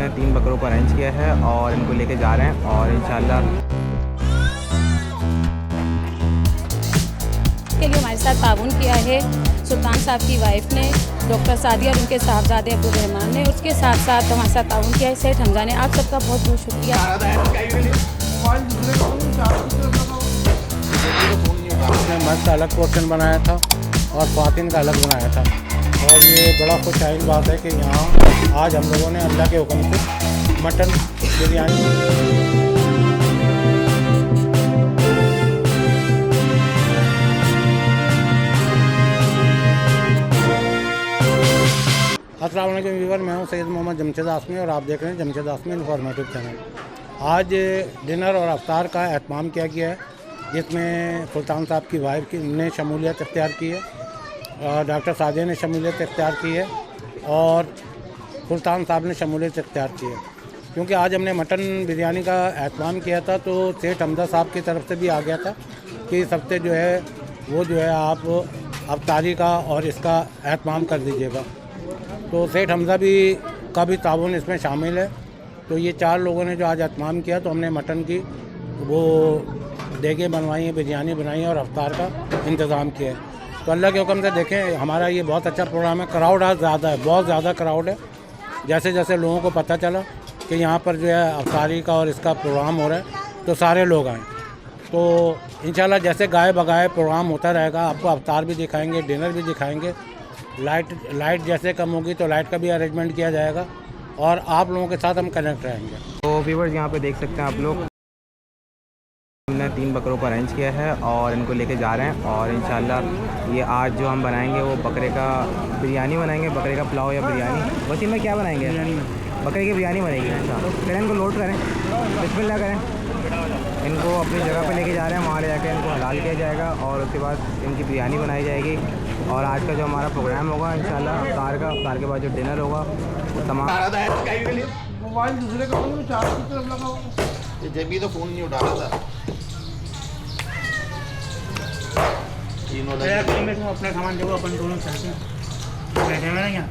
हमने 3 बकरों को अरेंज किया है और इनको लेके जा रहे हैं और इंशाल्लाह के लिए हमारे साथ ताउन किया है सुल्तान साहब की वाइफ ने, डॉक्टर सादिया और उनके साहबजादे अब्दुल रहमान ने, उसके साथ साथ हमारे साथ ताउन किया है सेठ हमजा ने। आप सबका बहुत बहुत शुक्रिया। मर्द का अलग पोर्शन बनाया था और ख्वातीन का अलग बनाया था और ये बड़ा खुशहाल बात है कि यहाँ आज हम लोगों ने अल्लाह के हुक्म से मटन बिरयानी। अस्सलाम वालेकुम व्यूअर, मैं हूँ सैयद मोहम्मद जमशेद आसमी और आप देख रहे हैं जमशेद आसमी इन्फॉर्मेटिव चैनल। आज डिनर और अफ्तार का एहतमाम किया गया है जिसमें सुल्तान साहब की वाइफ ने शमूलियत इख्तियार की है, डॉक्टर सादिया ने शमूलियत इख्तियार की है और सुल्तान साहब ने शमूलियत इख्तियार की है। क्योंकि आज हमने मटन बिरयानी का एहतमाम किया था तो सेठ हमजा साहब की तरफ से भी आ गया था कि इस हफ्ते जो है वो जो है आप अफ्तारी का और इसका एहतमाम कर दीजिएगा। तो सेठ हमजा का भी ताउन इसमें शामिल है। तो ये 4 लोगों ने जो आज एहतमाम किया तो हमने मटन की वो देगे बनवाई हैं, बिरयानी बनाई है और अफ्तार का इंतज़ाम किया है। तो अल्लाह के हुक्म से देखें हमारा ये बहुत अच्छा प्रोग्राम है। क्राउड आज ज़्यादा है, बहुत ज़्यादा क्राउड है। जैसे जैसे लोगों को पता चला कि यहाँ पर जो है अफ्तारी का और इसका प्रोग्राम हो रहा है तो सारे लोग आए। तो इंशाल्लाह जैसे गाए बगाए प्रोग्राम होता रहेगा, आपको अफ्तार भी दिखाएंगे, डिनर भी दिखाएंगे। लाइट जैसे कम होगी तो लाइट का भी अरेंजमेंट किया जाएगा और आप लोगों के साथ हम कनेक्ट रहेंगे। तो व्यूवर्स यहाँ पे देख सकते हैं आप लोग, हमने 3 बकरों को अरेंज किया है और इनको लेके जा रहे हैं और इंशाल्लाह ये आज जो हम बनाएंगे वो बकरे का बिरयानी बनाएंगे, बकरे का पुलाव या बिरयानी। वसीम में क्या बनाएंगे? बकरे की बिरयानी बनेगी। अच्छा, फिर इनको लोड करें, बिस्मिल्लाह करें, इनको अपनी जगह पे लेके जा रहे हैं, वहाँ ले जाकर इनको हलाल किया जाएगा और उसके बाद इनकी बिरयानी बनाई जाएगी। और आज का जो हमारा प्रोग्राम होगा इंशाल्लाह अफ्तार के बाद जो डिनर होगा वो तमाम मोबाइल दूसरे का चार्ज की तरफ लगा हुआ, जब भी तो फ़ोन नहीं उठा रहा था। अपना सामान देखो, अपन दोनों चलते हैं, बैठे हुए यहाँ।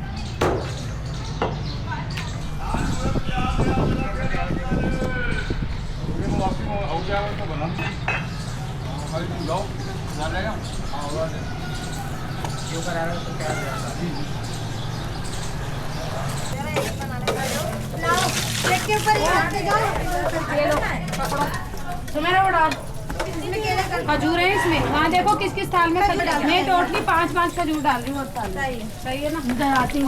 खजूर है इसमें, वहाँ देखो किस किस थाल में खजूर डाल। मैं टोटली 5 खजूर डाल रही हूँ। सही है ना? आती हूँ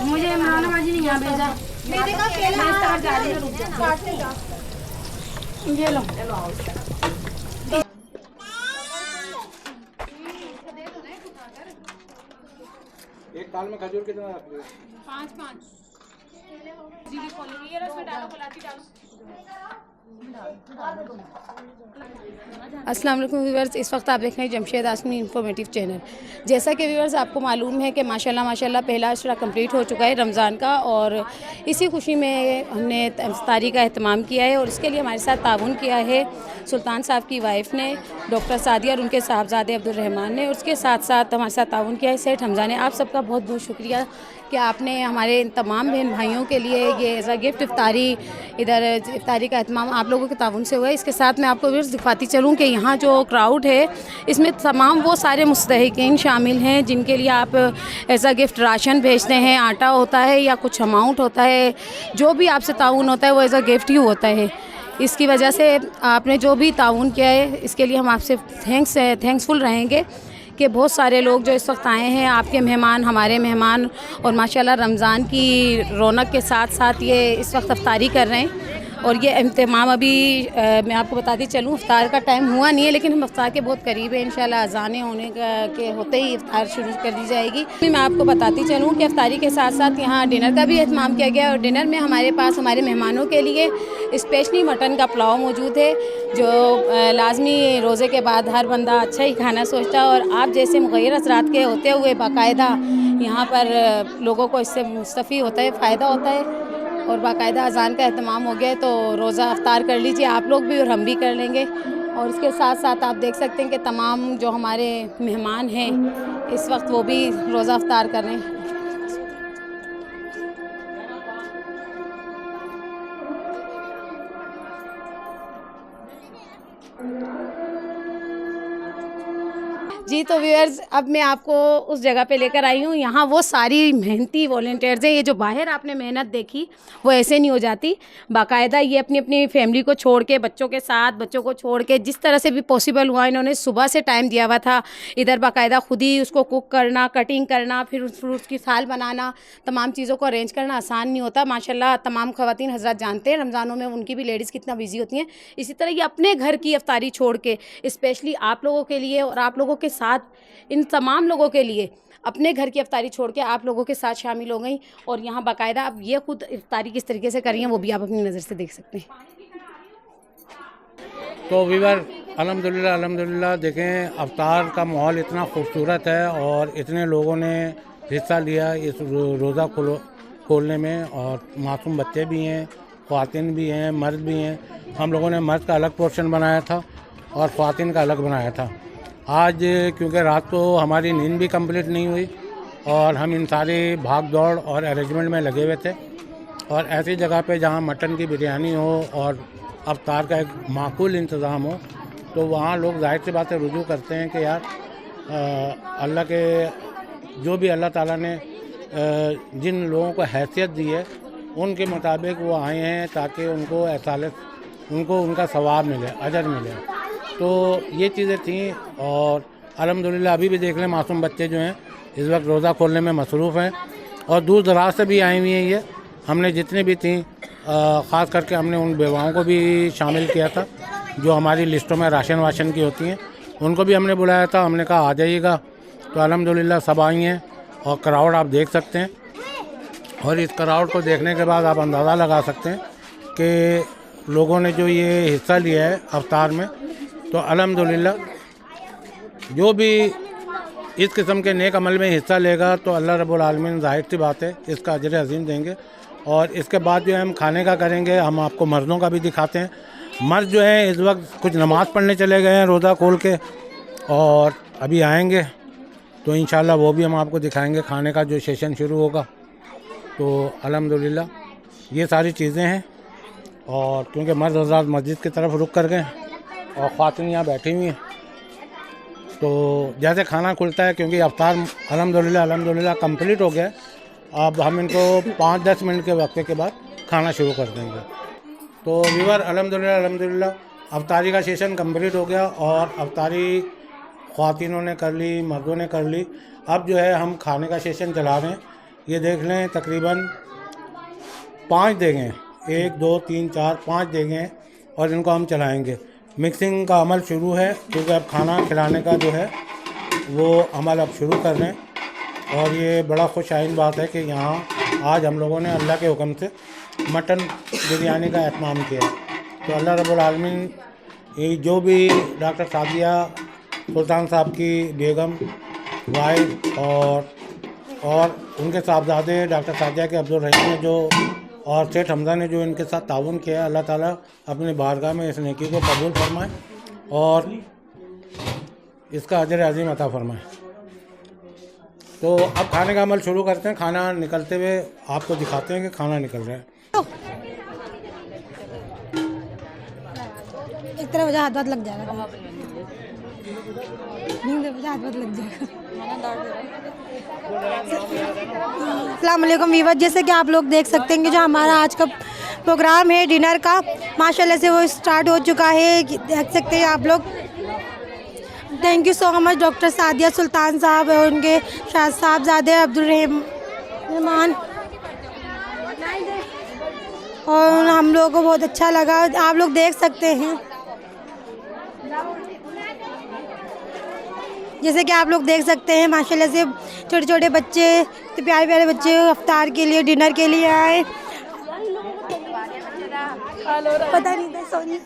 मुझे इमरान बाजी नहीं यहाँ भेजा। ये लो एक थाल में खजूर कितना रख रहे हो? 5 ये रस में डालो, कलाची डालो। अस्सलाम वालेकुम व्यूअर्स, इस वक्त आप देख रहे हैं जमशेद आसमी इन्फॉर्मेटिव चैनल। जैसा कि व्यूअर्स आपको मालूम है कि माशाल्लाह पहला अशरा कंप्लीट हो चुका है रमज़ान का और इसी खुशी में हमने इफ्तारी का एहतमाम किया है और इसके लिए हमारे साथ ताउन किया है सुल्तान साहब की वाइफ ने, डॉक्टर सादिया और उनके साहबजादे अब्दुल रहमान ने, उसके साथ साथ हमारे साथ ताउन किया है सेठ हमजा ने। आप सबका बहुत बहुत शुक्रिया कि आपने हमारे तमाम बहन भाइयों के लिए ये एज़ अ गिफ्ट इफ्तारी का एहतमाम आप लोगों के ताउन से हुआ है। इसके साथ मैं आपको व्यूअर्स दिखाती चलूँ कि यहाँ जो क्राउड है इसमें तमाम वो सारे मुस्तहिकीन शामिल हैं जिनके लिए आप एज़ अ गिफ्ट राशन भेजते हैं, आटा होता है या कुछ अमाउंट होता है, जो भी आपसे ताउन होता है वो एज़ अ गिफ्ट ही होता है। इसकी वजह से आपने जो भी ताउन किया है इसके लिए हम आपसे थैंक्सफुल रहेंगे कि बहुत सारे लोग जो इस वक्त आए हैं, आपके मेहमान, हमारे मेहमान, और माशाल्लाह रमज़ान की रौनक के साथ साथ ये इस वक्त इफ्तारी कर रहे हैं। और ये एहतमाम अभी मैं आपको बताती चलूँ, इफ्तार का टाइम हुआ नहीं है लेकिन हम इफ्तार के बहुत करीब है। इंशाल्लाह अज़ानें होने के होते ही इफ्तार शुरू कर दी जाएगी। मैं आपको बताती चलूँ कि इफ्तारी के साथ साथ यहाँ डिनर का भी एहतमाम किया गया है और डिनर में हमारे पास हमारे मेहमानों के लिए स्पेशली मटन का पुलाव मौजूद है, जो लाजमी रोज़े के बाद हर बंदा अच्छा ही खाना सोचता है। और आप जैसे मुग़य्यर हज़रात के होते हुए बाकायदा यहाँ पर लोगों को इससे मुस्तफ़ी होता है, फ़ायदा होता है और बाकायदा अज़ान का एहतमाम हो गया है। तो रोज़ा अफ्तार कर लीजिए आप लोग भी और हम भी कर लेंगे। और इसके साथ साथ आप देख सकते हैं कि तमाम जो हमारे मेहमान हैं इस वक्त वो भी रोज़ा अफ्तार कर रहे हैं। जी तो व्यूअर्स, अब मैं आपको उस जगह पे लेकर आई हूँ। यहाँ वो सारी मेहनती वॉलंटियर्स हैं। ये जो बाहर आपने मेहनत देखी वो ऐसे नहीं हो जाती। बाकायदा ये अपनी अपनी फैमिली को छोड़ के, बच्चों के साथ, बच्चों को छोड़ के जिस तरह से भी पॉसिबल हुआ इन्होंने सुबह से टाइम दिया हुआ था। इधर बाकायदा खुद ही उसको कुक करना, कटिंग करना, फिर फ्रूट्स की थाल बनाना, तमाम चीज़ों को अरेंज करना आसान नहीं होता। माशाल्लाह तमाम ख़वातीन हज़रात जानते हैं रमज़ानों में उनकी भी लेडीज़ कितना बिजी होती हैं। इसी तरह ये अपने घर की इफ्तारी छोड़ के स्पेशली आप लोगों के लिए और आप लोगों के साथ, इन तमाम लोगों के लिए अपने घर की इफ्तारी छोड़ के आप लोगों के साथ शामिल हो गई। और यहाँ बाकायदा अब ये खुद इफ्तारी किस तरीके से करी है वो भी आप अपनी नज़र से देख सकते हैं। तो वीवर अल्हम्दुलिल्लाह अल्हम्दुलिल्लाह देखें, अफ्तार का माहौल इतना खूबसूरत है और इतने लोगों ने हिस्सा लिया इस रोज़ा खोलने में। और मासूम बच्चे भी हैं, ख़वातीन भी हैं, मर्द भी हैं। हम लोगों ने मर्द का अलग पोर्शन बनाया था और ख़वातीन का अलग बनाया था। आज क्योंकि रात को हमारी नींद भी कंप्लीट नहीं हुई और हम इन सारी भाग दौड़ और अरेंजमेंट में लगे हुए थे, और ऐसी जगह पे जहाँ मटन की बिरयानी हो और अफ्तार का एक माकूल इंतज़ाम हो, तो वहाँ लोग जाहिर सी बात है रुजू करते हैं कि यार अल्लाह के जो भी अल्लाह ताला ने जिन लोगों को हैसियत दी है उनके मुताबिक वो आए हैं ताकि उनको उनको उनका सवाब मिले, अजर मिले। तो ये चीज़ें थी। और अल्हम्दुलिल्लाह अभी भी देख लें, मासूम बच्चे जो हैं इस वक्त रोज़ा खोलने में मसरूफ़ हैं और दूर दराज से भी आई हुई हैं। ये हमने जितनी भी थी ख़ास करके हमने उन बेवाओं को भी शामिल किया था जो हमारी लिस्टों में राशन की होती हैं, उनको भी हमने बुलाया था। हमने कहा आ जाइएगा, तो अल्हम्दुलिल्लाह सब आई हैं और क्राउड आप देख सकते हैं। और इस क्राउड को देखने के बाद आप अंदाज़ा लगा सकते हैं कि लोगों ने जो ये हिस्सा लिया है अफ्तार में, तो अल्हम्दुलिल्लाह जो भी इस किस्म के नेक अमल में हिस्सा लेगा तो अल्लाह रब्बुल आलमीन ज़ाहिर सी बात है इसका अजर अज़ीम देंगे। और इसके बाद जो है हम खाने का करेंगे। हम आपको मर्दों का भी दिखाते हैं। मर्द जो हैं इस वक्त कुछ नमाज़ पढ़ने चले गए हैं रोज़ा खोल के, और अभी आएंगे तो इंशाल्लाह वो भी हम आपको दिखाएंगे खाने का जो सेशन शुरू होगा। तो अल्हम्दुलिल्लाह ये सारी चीज़ें हैं। और क्योंकि मर्द हज़रात मस्जिद की तरफ रुख कर गए और ख़वातीन यहाँ बैठी हुई हैं, तो जैसे खाना खुलता है, क्योंकि अफ्तार अल्हम्दुलिल्लाह कंप्लीट हो गया, अब हम इनको 5-10 मिनट के वक्फे के बाद खाना शुरू कर देंगे। तो व्यूअर अल्हम्दुलिल्लाह अफ्तारी का सेशन कंप्लीट हो गया और अफ्तारी ख़वातीनों ने कर ली, मर्दों ने कर ली। अब जो है हम खाने का सेशन चला रहे हैं। ये देख लें तकरीबन 5 देंगे, 1 2 3 4 5 देंगे और इनको हम चलाएँगे। मिक्सिंग का अमल शुरू है क्योंकि अब खाना खिलाने का जो है वो अमल अब शुरू कर रहे हैं। और ये बड़ा खुशाइन बात है कि यहाँ आज हम लोगों ने अल्लाह के हुक्म से मटन बिरयानी का एहतमाम किया। तो अल्लाह रब्बुल आलमीन ये जो भी डॉक्टर सादिया सुल्तान साहब की बेगम वाइफ और उनके साहबजादे डॉक्टर सादिया के अब्दुल रहीम ने जो और सेठ हमज़ा ने जो इनके साथ ताउन किया, अल्लाह ताला अपनी बारगाह में इस नेकी को कबूल फरमाए और इसका अजर अज़ीम अता फरमाए। तो अब खाने का अमल शुरू करते हैं। खाना निकलते हुए आपको दिखाते हैं कि खाना निकल रहा है। एक तरह वजह हाथ लग जाएगा, हाथ लग जाएगा। अस्सलाम वालेकुम वीवर, जैसे कि आप लोग देख सकते हैं कि जो हमारा आज का प्रोग्राम है डिनर का, माशाल्लाह से वो स्टार्ट हो चुका है। देख सकते हैं आप लोग। Thank you so much doctor Sadia Sultan साहब और उनके साहबजादे अब्दुल रहमान, और हम लोगों को बहुत अच्छा लगा। आप लोग देख सकते हैं जैसे कि आप लोग देख सकते हैं माशाल्लाह से छोटे छोटे बच्चे, तो प्यारे प्यारे बच्चे अफ्तार के लिए, डिनर के लिए आए। पता नहीं था, सॉरी।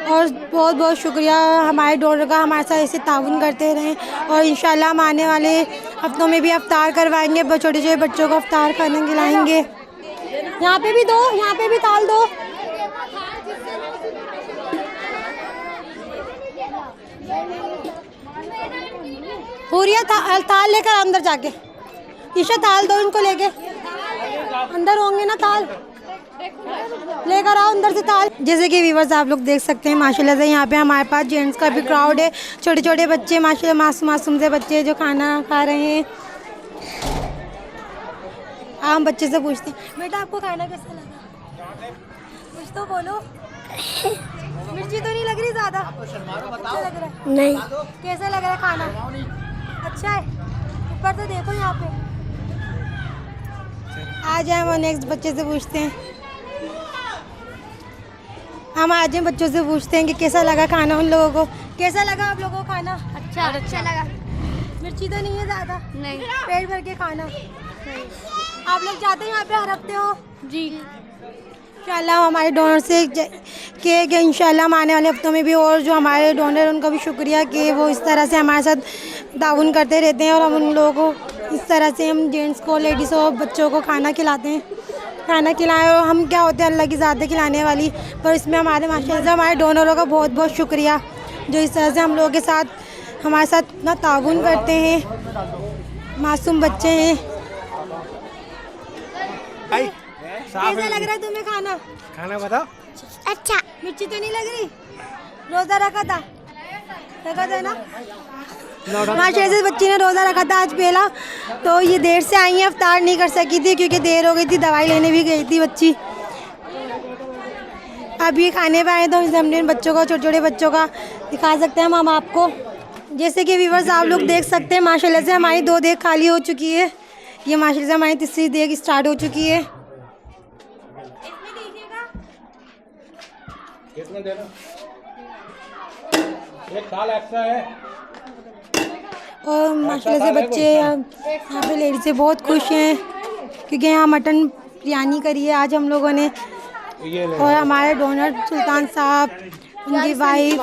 और बहुत बहुत शुक्रिया हमारे डोनर का, हमारे साथ ऐसे ताउन करते रहें। और इंशाल्लाह हम आने वाले हफ्तों में भी अफ्तार करवाएंगे, छोटे छोटे बच्चों को अफ्तार खाने खिलाएंगे। यहाँ पे भी दो, यहाँ पे भी ताल दो। पूरिया थाल लेकर अंदर जाके, ईशा थाल दो इनको लेके, अंदर होंगे ना थाल, लेकर आओ अंदर से थाल। जैसे कि व्यूअर्स आप लोग देख सकते हैं माशाल्लाह से यहाँ पे हमारे पास जेंट्स का भी क्राउड है, छोटे छोटे बच्चे माशाल्लाह मासूम से बच्चे जो खाना खा रहे हैं। हम बच्चे से पूछते हैं, बेटा आपको खाना कैसा लगा? कुछ तो बोलो। मिर्ची तो नहीं लग रही ज़्यादा? अच्छा लग रहा है? नहीं। कैसा लग रहा है खाना? अच्छा है। ऊपर तो देखो यहाँ पे। आज हम नेक्स्ट बच्चे से पूछते हैं, हम आज हम बच्चों से पूछते हैं कि कैसा लगा खाना उन लोगों को। कैसा लगा आप लोगों को खाना? अच्छा लगा। मिर्ची तो नहीं है ज़्यादा? नहीं। पेट भर के खाना? आप लोग जाते हैं यहाँ पे हर हफ्ते हो? जी। इंशाल्लाह हमारे डोनर से कि इंशाल्लाह हम आने वाले हफ्तों में भी, और जो हमारे डोनर उनका भी शुक्रिया कि वो इस तरह से हमारे साथ ताउन करते रहते हैं और हम उन लोगों को इस तरह से हम जेंट्स को, लेडीज़ को, बच्चों को खाना खिलाते हैं। खाना खिलाएं और हम क्या होते हैं अल्लाह की ज़ात खिलाने वाली, पर इसमें हमारे माशाल्लाह से हमारे डोनरों का बहुत बहुत शुक्रिया जो इस तरह से हम लोगों के साथ हमारे साथ इतना ताउन करते हैं। मासूम बच्चे हैं। कैसा लग रहा है तुम्हें खाना? खाना बताओ। अच्छा। मिर्ची तो नहीं लग रही? रोज़ा रखा था ना? माशाल्लाह से बच्ची ने रोज़ा रखा था आज पहला, तो ये देर से आई है, इफ्तार नहीं कर सकी थी क्योंकि देर हो गई थी, दवाई लेने भी गई थी बच्ची। अब ये खाने पे आए तो हमने बच्चों को, छोटे छोटे बच्चों का दिखा सकते हैं हम आपको। जैसे कि व्यूअर्स आप लोग देख सकते हैं माशाल्लाह से हमारी 2 देग खाली हो चुकी है। ये माशाल्लाह से हमारी 3री देग स्टार्ट हो चुकी है। कितना देना? एक थाल एक्स्ट्रा है। और माशाल्लाह से बच्चे यहाँ पे लेडीज़ से बहुत खुश हैं क्योंकि यहाँ मटन बिरयानी करी है आज हम लोगों ने। और हमारे डोनर सुल्तान साहब, उनकी वाइफ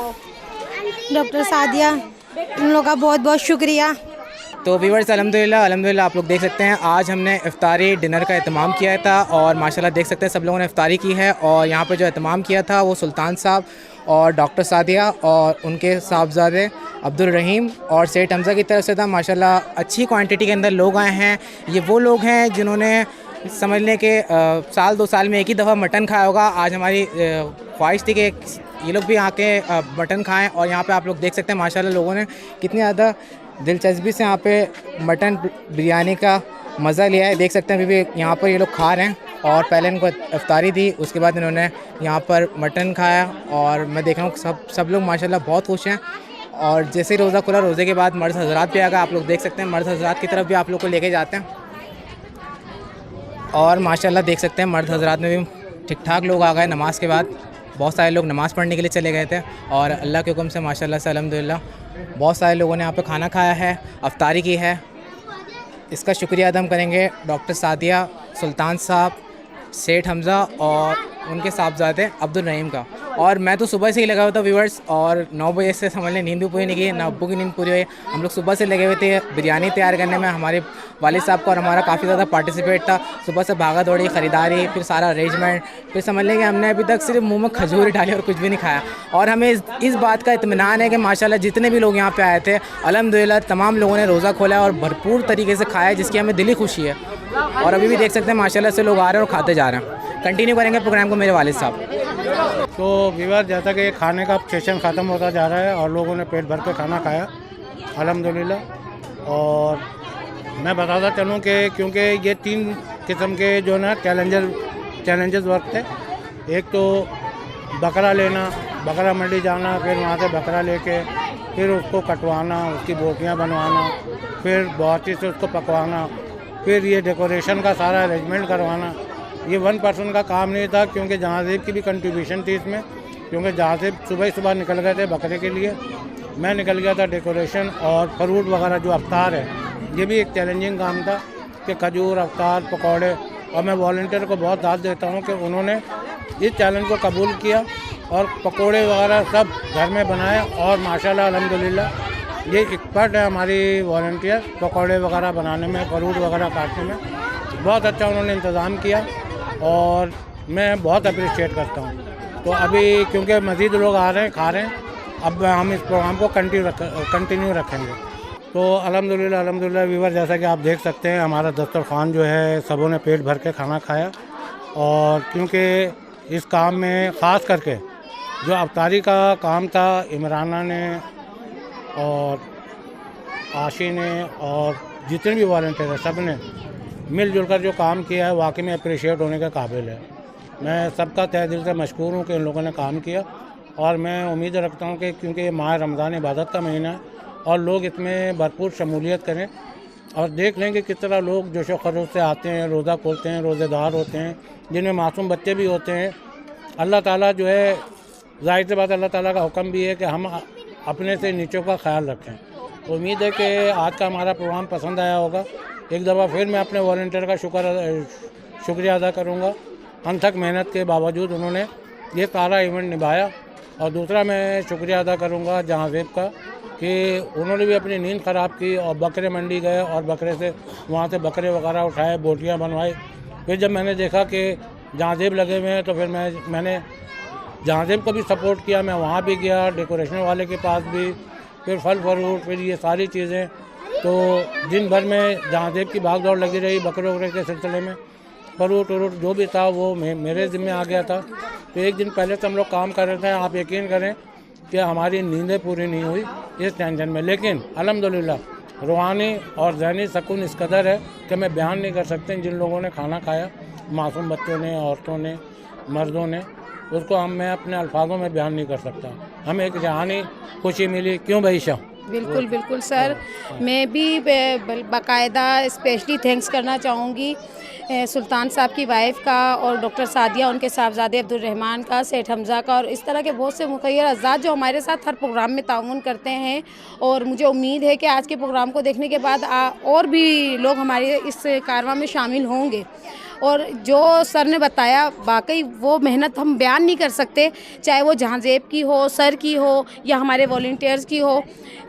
डॉक्टर सादिया, उन लोगों का बहुत बहुत शुक्रिया। तो व्यूअर्स अल्हम्दुलिल्लाह आप लोग देख सकते हैं आज हमने इफ्तारी डिनर का एहतमाम किया था और माशाल्लाह देख सकते हैं सब लोगों ने इफ्तारी की है। और यहाँ पे जो एहतमाम किया था वो सुल्तान साहब और डॉक्टर सादिया और उनके साहबजादे अब्दुल रहीम और सेठ हमज़ा की तरफ से था। माशाल्लाह अच्छी क्वांटिटी के अंदर लोग आए हैं। ये वो लोग हैं जिन्होंने समझ लें कि साल 2 साल में एक ही दफ़ा मटन खाया होगा। आज हमारी ख्वाहिश थी कि ये लोग भी आके मटन खाएं। और यहाँ पे आप लोग देख सकते हैं माशाल्लाह लोगों ने कितनी ज़्यादा दिलचस्पी से यहाँ पे मटन बिरयानी का मज़ा लिया है। देख सकते हैं अभी भी यहाँ पर ये लोग खा रहे हैं और पहले इनको इफ्तारी दी, उसके बाद इन्होंने यहाँ पर मटन खाया। और मैं देख रहा हूँ सब लोग माशाल्लाह बहुत खुश हैं। और जैसे ही रोज़ा खुला, रोज़े के बाद मर्द हज़रात भी आ गए। आप लोग देख सकते हैं मर्द हज़रात की तरफ भी आप लोग को लेके जाते हैं। और माशाल्लाह देख सकते हैं मर्द हज़रात में भी ठीक ठाक लोग आ गए। नमाज़ के बाद बहुत सारे लोग नमाज़ पढ़ने के लिए चले गए थे और अल्लाह के हुक्म से माशाल्लाह से अल्हम्दुलिल्लाह बहुत सारे लोगों ने यहाँ पे खाना खाया है, इफ्तारी की है। इसका शुक्रिया अदा करेंगे डॉक्टर सादिया, सुल्तान साहब, सेठ हमज़ा और उनके साहबजादे अब्दुल रहीम का। और मैं तो सुबह से ही लगा हुआ था व्यूअर्स, और 9 बजे से समझ लें नींद भी पूरी नहीं की, ना अब्बू की नींद पूरी हुई। हम लोग सुबह से लगे हुए थे बिरयानी तैयार करने में। हमारे वालिद साहब का और हमारा काफ़ी ज़्यादा पार्टिसिपेट था। सुबह से भागा दौड़ी, ख़रीदारी, फिर सारा अरेंजमेंट, फिर समझ लें कि हमने अभी तक सिर्फ मुँह में खजूर डाली और कुछ भी नहीं खाया। और हमें इस बात का इत्मीनान है कि माशाल्लाह जितने भी लोग यहाँ पे आए थे अल्हम्दुलिल्लाह तमाम लोगों ने रोज़ा खोला और भरपूर तरीके से खाया, जिसकी हमें दिली खुशी है। और अभी भी देख सकते हैं माशाल्लाह से लोग आ रहे हैं और खाते जा रहे हैं। कंटिन्यू करेंगे प्रोग्राम को मेरे वालिद साहब। तो व्यूअर जैसा कि खाने का सेशन ख़त्म होता जा रहा है और लोगों ने पेट भर के खाना खाया अल्हम्दुलिल्लाह। और मैं बताता चलूँ कि क्योंकि ये 3 किस्म के जो ना चैलेंजेस वर्क थे। एक तो बकरा लेना, बकरा मंडी जाना, फिर वहाँ से बकरा लेके फिर उसको कटवाना, उसकी बोटियाँ बनवाना, फिर बहुत ही से उसको पकवाना, फिर ये डेकोरेशन का सारा अरेंजमेंट करवाना। ये 1 पर्सन का काम नहीं था क्योंकि जहाज़ेब की भी कंट्रीब्यूशन थी इसमें, क्योंकि जहाज़ेब सुबह निकल गए थे बकरे के लिए, मैं निकल गया था डेकोरेशन और फ्रूट वगैरह जो अफ्तार है। ये भी एक चैलेंजिंग काम था कि खजूर, अफ्तार, पकौड़े। और मैं वॉलंटियर को बहुत दाद देता हूँ कि उन्होंने इस चैलेंज को कबूल किया और पकौड़े वगैरह सब घर में बनाए। और माशाल्लाह अल्हम्दुलिल्लाह ये एक्सपर्ट है हमारी वॉलंटियर पकौड़े वगैरह बनाने में, फ्रूट वगैरह काटने में। बहुत अच्छा उन्होंने इंतज़ाम किया और मैं बहुत अप्रिशिएट करता हूँ। तो अभी क्योंकि मज़ीद लोग आ रहे हैं, खा रहे हैं, अब हम इस प्रोग्राम को कंटिन्यू रखेंगे। तो अल्हम्दुलिल्लाह व्यूवर, जैसा कि आप देख सकते हैं हमारा दस्तरखान जो है सबों ने पेट भर के खाना खाया। और क्योंकि इस काम में ख़ास करके जो अफ्तारी का काम था, इमराना ने और आशी ने और जितने भी वॉलंटियर हैं सब ने मिलजुल कर जो काम किया है वाकई में अप्रिशिएट होने के काबिल है। मैं सबका तहे दिल से मशकूर हूँ कि इन लोगों ने काम किया। और मैं उम्मीद रखता हूँ कि क्योंकि ये माह रमज़ान इबादत का महीना है और लोग इसमें भरपूर शमूलियत करें और देख लें कि किस तरह लोग जोश व खरोश से आते हैं, रोज़ा खोलते हैं, रोज़ेदार होते हैं, जिनमें मासूम बच्चे भी होते हैं। अल्लाह ताला जो है, ज़ाहिर सी बात अल्लाह ताला का हुक्म भी है कि हम अपने से नीचों का ख्याल रखें। उम्मीद है कि आज का हमारा प्रोग्राम पसंद आया होगा। एक दफ़ा फिर मैं अपने वॉलंटियर का शुक्रिया अदा करूँगा। अनथक मेहनत के बावजूद उन्होंने ये सारा इवेंट निभाया। और दूसरा मैं शुक्रिया अदा करूँगा जहांज़ेब का कि उन्होंने भी अपनी नींद ख़राब की और बकरे मंडी गए और बकरे से वहाँ से बकरे वगैरह उठाए, बोटियाँ बनवाई। फिर जब मैंने देखा कि जहांज़ेब लगे हुए हैं तो फिर मैंने जहांज़ेब को भी सपोर्ट किया। मैं वहाँ भी गया, डेकोरेशन वाले के पास भी, फिर फल फ्रूट, फिर ये सारी चीज़ें। तो दिन भर में जहांज़ेब की भाग दौड़ लगी रही बकरे वकरे के सिलसिले में। फ्रूट जो भी था वो मेरे ज़िम्मे आ गया था। तो एक दिन पहले से हम लोग काम कर रहे थे। आप यकीन करें कि हमारी नींदें पूरी नहीं हुई इस टेंशन में। लेकिन अल्हम्दुलिल्लाह रूहानी और ज़हनी सुकून इस कदर है कि मैं बयान नहीं कर सकते। जिन लोगों ने खाना खाया, मासूम बच्चों ने, औरतों ने, मर्दों ने, उसको मैं अपने अल्फाजों में बयान नहीं कर सकता। हमें एक जहानी खुशी मिली। क्यों भाई शाह? बिल्कुल बिल्कुल सर, मैं भी बाकायदा स्पेशली थैंक्स करना चाहूँगी सुल्तान साहब की वाइफ का और डॉक्टर सादिया, उनके साहबजादे अब्दुल रहमान का, सेठ हमज़ा का और इस तरह के बहुत से मुखय्यर अज़ात जो हमारे साथ हर प्रोग्राम में ताउन करते हैं। और मुझे उम्मीद है कि आज के प्रोग्राम को देखने के बाद और भी लोग हमारे इस कारवां में शामिल होंगे। और जो सर ने बताया वाकई वो मेहनत हम बयान नहीं कर सकते, चाहे वो जहांज़ेब की हो, सर की हो या हमारे वॉलंटियर्स की हो।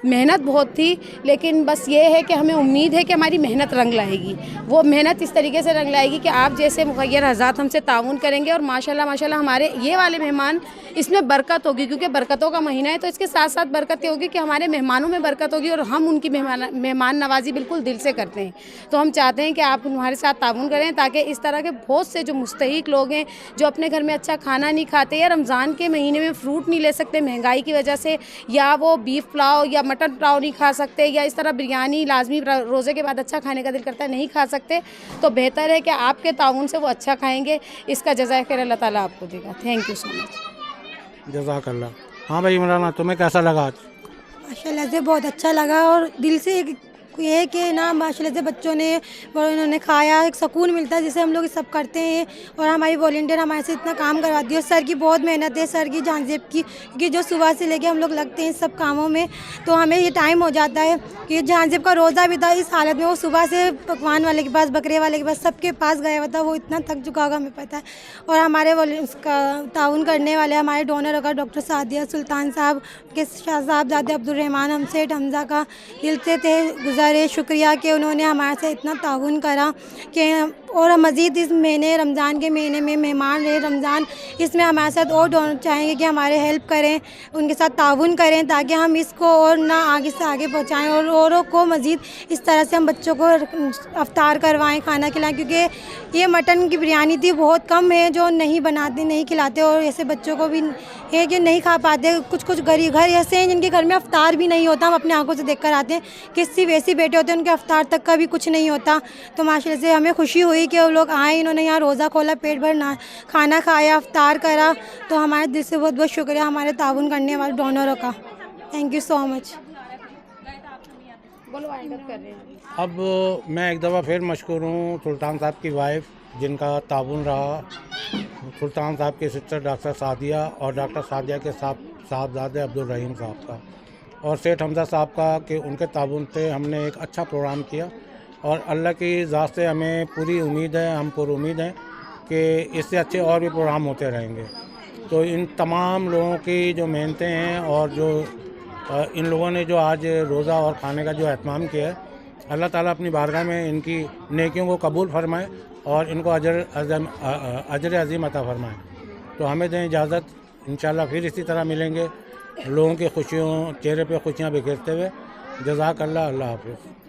मेहनत बहुत थी, लेकिन बस ये है कि हमें उम्मीद है कि हमारी मेहनत रंग लाएगी। वो मेहनत इस तरीके से रंग लाएगी कि आप जैसे मुखय्यर हज़रात हमसे ताउन करेंगे और माशाल्लाह हमारे ये वाले मेहमान, इसमें बरकत होगी क्योंकि बरकतों का महीना है। तो इसके साथ साथ बरकत ये होगी कि हमारे मेहमानों में बरकत होगी और हम उनकी मेहमान नवाजी बिल्कुल दिल से करते हैं। तो हम चाहते हैं कि आप हमारे साथ ताउन करें ताकि इस तरह के बहुत से जो मुस्तहिक लोग हैं जो अपने घर में अच्छा खाना नहीं खाते या रमज़ान के महीने में फ्रूट नहीं ले सकते महंगाई की वजह से, या वो बीफ पुलाव या मटन पुलाव नहीं खा सकते, या इस तरह बिरयानी लाजमी रोज़े के बाद अच्छा खाने का दिल करता है नहीं खा सकते, तो बेहतर है कि आपके ताउन से वो अच्छा खाएंगे। इसका जज़ाए खैर अल्लाह ताला आपको देगा। Thank you so much. जज़ाकल्लाह। हाँ भाई इमराना, तुम्हें कैसा लगा आज? माशाल्लाह से बहुत अच्छा लगा और दिल से ये है कि ना माशाल्लाह से बच्चों ने और इन्होंने खाया, एक सुकून मिलता है जिसे हम लोग सब करते हैं। और हमारी वॉलंटियर हमारे से इतना काम करवाती है। सर की बहुत मेहनत है, सर की, जहांज़ेब की, कि जो सुबह से लेके हम लोग लगते हैं सब कामों में। तो हमें ये टाइम हो जाता है कि जहांज़ेब का रोज़ा भी था इस हालत में, वो सुबह से पकवान वाले के पास, बकरे वाले के पास, सबके पास गया हुआ था। वो इतना थक चुका होगा हमें पता है। और हमारे उसका ताउन करने वाले हमारे डोनर होगा डॉक्टर सादिया, सुल्तान साहब के साहबजादे अब्दुल रहमान, हम सेठ हमज़ा का दिल से थे शुक्रिया कि उन्होंने हमारे से इतना ताउन करा कि और मज़ीद इस महीने रमज़ान के महीने में मेहमान रहे रमज़ान, इसमें हमारे साथ और डोनर चाहेंगे कि हमारे हेल्प करें, उनके साथ ताउन करें ताकि हम इसको और ना आगे से आगे पहुँचाएँ और औरों को मज़ीद इस तरह से हम बच्चों को अफ्तार करवाएँ, खाना खिलाएँ। क्योंकि ये मटन की बिरयानी थी, बहुत कम है जो नहीं बनाते, नहीं खिलाते और ऐसे बच्चों को भी है कि नहीं खा पाते। कुछ गरीब घर ऐसे हैं जिनके घर में अफ्तार भी नहीं होता, हम अपने आंखों से देख कर आते हैं। किसी वैसी बेटे होते हैं उनके अफ्तार तक का भी कुछ नहीं होता। तो माशाल्लाह से हमें खुशी हुई कि वो लोग आए, इन्होंने यहाँ रोज़ा खोला, पेट भर खाना खाया, अफ्तार करा। तो हमारे दिल से बहुत बहुत शुक्रिया हमारे ताउन करने वाले डोनरों का। Thank you so much. अब मैं एक दफ़ा फिर मशकूर हूँ सुल्तान साहब की वाइफ जिनका ताउन रहा, सुल्तान साहब के सिस्टर डॉक्टर सादिया और डॉक्टर सादिया के साहबजादे अब्दुल रहीम साहब का और सेठ हमज़ा साहब का कि उनके ताउन से हमने एक अच्छा प्रोग्राम किया। और अल्लाह की ज़ात से हमें पूरी उम्मीद है, हम पूरी उम्मीद हैं कि इससे अच्छे और भी प्रोग्राम होते रहेंगे। तो इन तमाम लोगों की जो मेहनतें हैं और जो इन लोगों ने जो आज रोज़ा और खाने का जो एहतमाम किया है, अल्लाह ताला अपनी बारगाह में इनकी नेकियों को कबूल फरमाए और इनको अजर अज़ीम अता फरमाए। तो हमें दें इजाज़त, इंशाल्लाह फिर इसी तरह मिलेंगे। लोगों की खुशियों चेहरे पे खुशियाँ बिखेरते हुए। जज़ाकल्लाह, अल्लाह हाफ़िज़।